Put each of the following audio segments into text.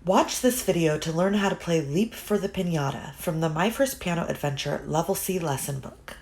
Watch this video to learn how to play Leap for the Piñata from the My First Piano Adventure Level C lesson book.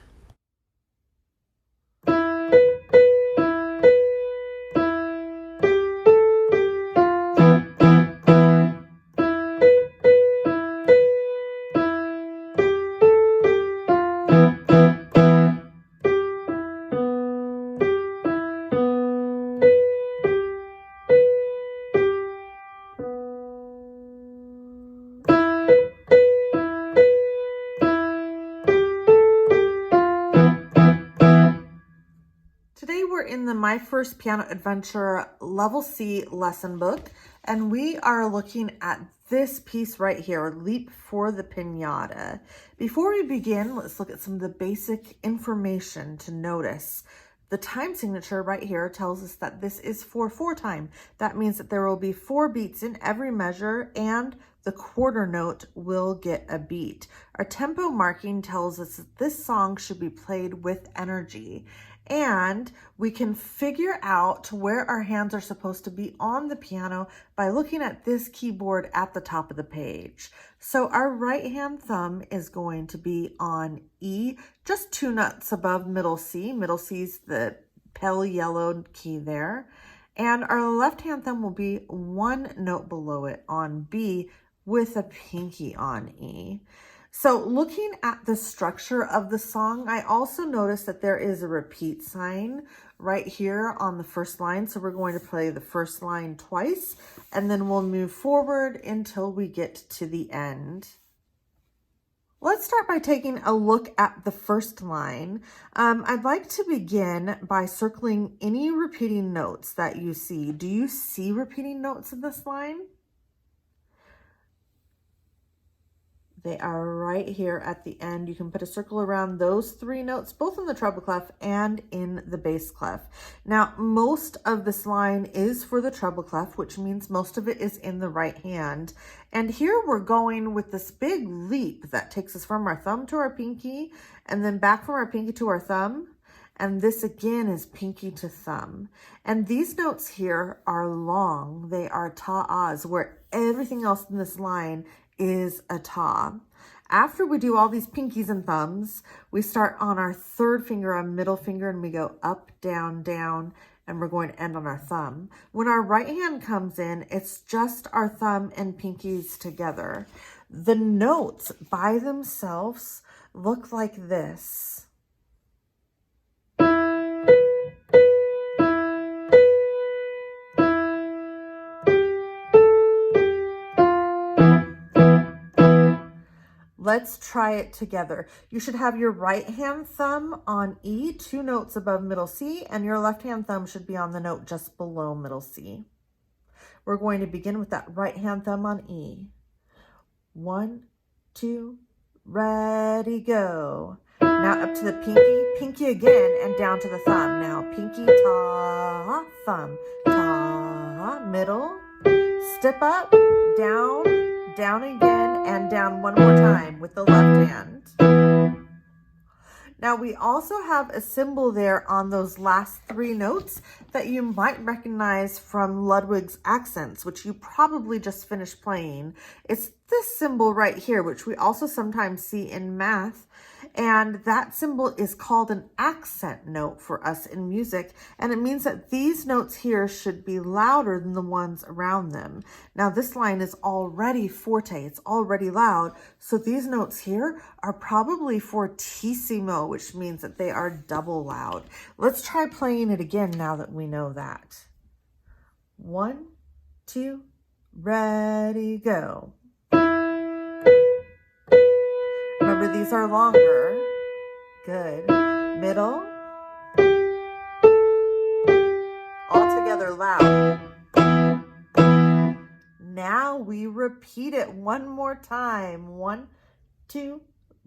Today we're in the My First Piano Adventure Level C lesson book, and we are looking at this piece right here, Leap for the Piñata. Before we begin, let's look at some of the basic information to notice. The time signature right here tells us that this is 4/4 time. That means that there will be 4 beats in every measure, and the quarter note will get a beat. Our tempo marking tells us that this song should be played with energy. And we can figure out where our hands are supposed to be on the piano by looking at this keyboard at the top of the page. So our right hand thumb is going to be on E, just 2 notes above middle C. Middle C is the pale yellow key there. And our left hand thumb will be 1 note below it on B with a pinky on E. So looking at the structure of the song, I also noticed that there is a repeat sign right here on the first line. So we're going to play the first line twice, and then we'll move forward until we get to the end. Let's start by taking a look at the first line. I'd like to begin by circling any repeating notes that you see. Do you see repeating notes in this line? They are right here at the end. You can put a circle around those 3 notes, both in the treble clef and in the bass clef. Now, most of this line is for the treble clef, which means most of it is in the right hand. And here we're going with this big leap that takes us from our thumb to our pinky, and then back from our pinky to our thumb. And this again is pinky to thumb. And these notes here are long. They are ta-ahs, where everything else in this line is a ta. After we do all these pinkies and thumbs, we start on our 3rd finger, our middle finger, and we go up, down, down, and we're going to end on our thumb. When our right hand comes in, it's just our thumb and pinkies together. The notes by themselves look like this. Let's try it together. You should have your right hand thumb on E, 2 notes above middle C, and your left hand thumb should be on the note just below middle C. We're going to begin with that right hand thumb on E. 1, 2, ready, go. Now up to the pinky, pinky again, and down to the thumb. Now pinky, ta, thumb, ta, middle, step up, down, down again, and down one more time with the left hand. Now we also have a symbol there on those last 3 notes that you might recognize from Ludwig's accents, which you probably just finished playing. It's this symbol right here, which we also sometimes see in math. And that symbol is called an accent note for us in music. And it means that these notes here should be louder than the ones around them. Now this line is already forte, it's already loud. So these notes here are probably fortissimo, which means that they are double loud. Let's try playing it again now that we know that. 1, 2, ready, go. Remember, these are longer. Good. Middle. All together loud. Now we repeat it one more time. 1, 2,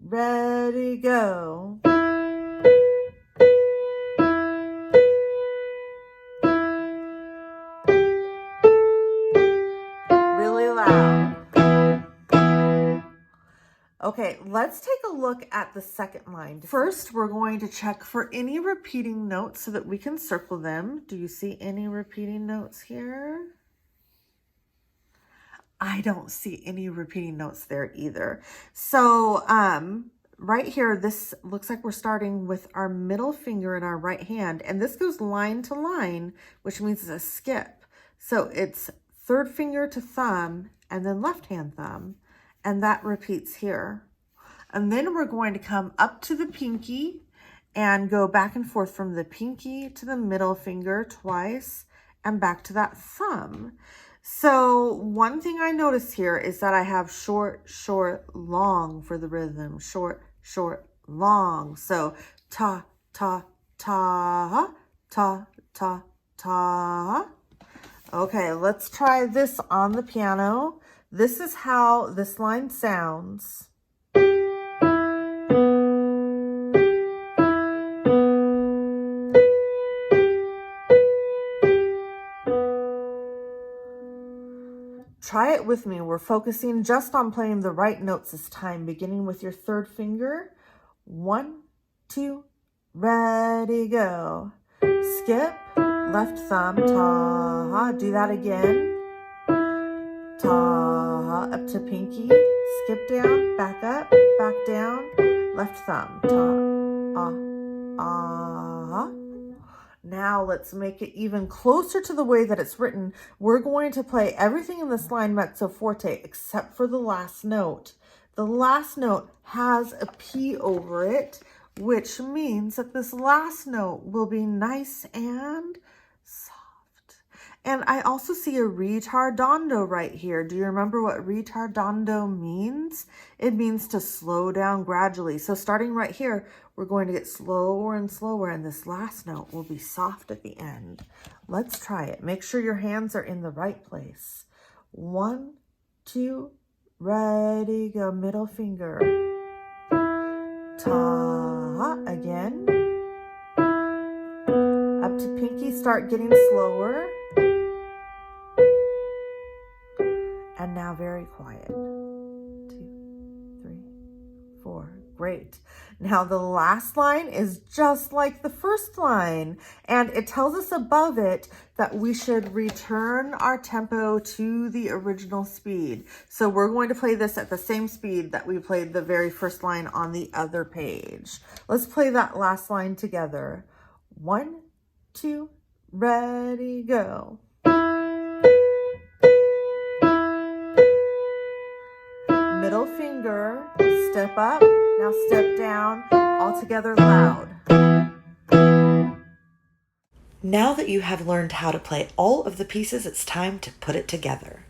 ready, go. Really loud. Okay, let's take a look at the second line. First, we're going to check for any repeating notes so that we can circle them. Do you see any repeating notes here? I don't see any repeating notes there either. So right here, this looks like we're starting with our middle finger in our right hand, and this goes line to line, which means it's a skip. So it's third finger to thumb and then left hand thumb, and that repeats here. And then we're going to come up to the pinky and go back and forth from the pinky to the middle finger twice and back to that thumb. So one thing I notice here is that I have short, short, long for the rhythm. Short, short, long. So ta, ta, ta, ta, ta, ta. Okay, let's try this on the piano. This is how this line sounds. Try it with me. We're focusing just on playing the right notes this time, beginning with your third finger. 1, 2, ready, go. Skip, left thumb, ta, do that again. Ta, up to pinky, skip down, back up, back down, left thumb, ta, ah. Now let's make it even closer to the way that it's written. We're going to play everything in this line mezzo forte except for the last note. The last note has a P over it, which means that this last note will be nice and soft. And I also see a ritardando right here. Do you remember what ritardando means? It means to slow down gradually. So starting right here, we're going to get slower and slower, and this last note will be soft at the end. Let's try it. Make sure your hands are in the right place. 1, 2, ready, go. Middle finger. Ta, again. Up to pinky, start getting slower. And now very quiet. 2, 3, 4. Great. Now the last line is just like the first line, and it tells us above it that we should return our tempo to the original speed. So we're going to play this at the same speed that we played the very first line on the other page. Let's play that last line together. 1, 2, ready, go. Middle finger, step up, now step down, all together loud. Now that you have learned how to play all of the pieces, it's time to put it together.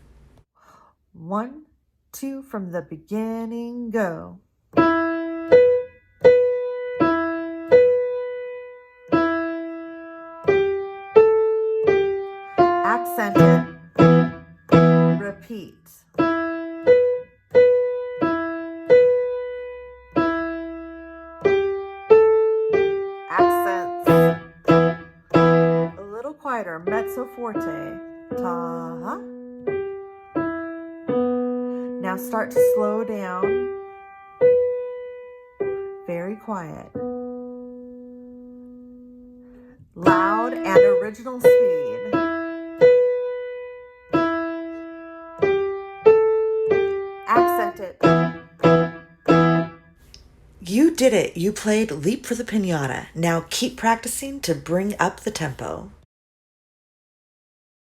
1, 2, from the beginning, go. Accented, repeat. Quieter, mezzo forte, ta. Now start to slow down, very quiet. Loud and original speed. Accented. You did it. You played Leap for the Piñata. Now keep practicing to bring up the tempo.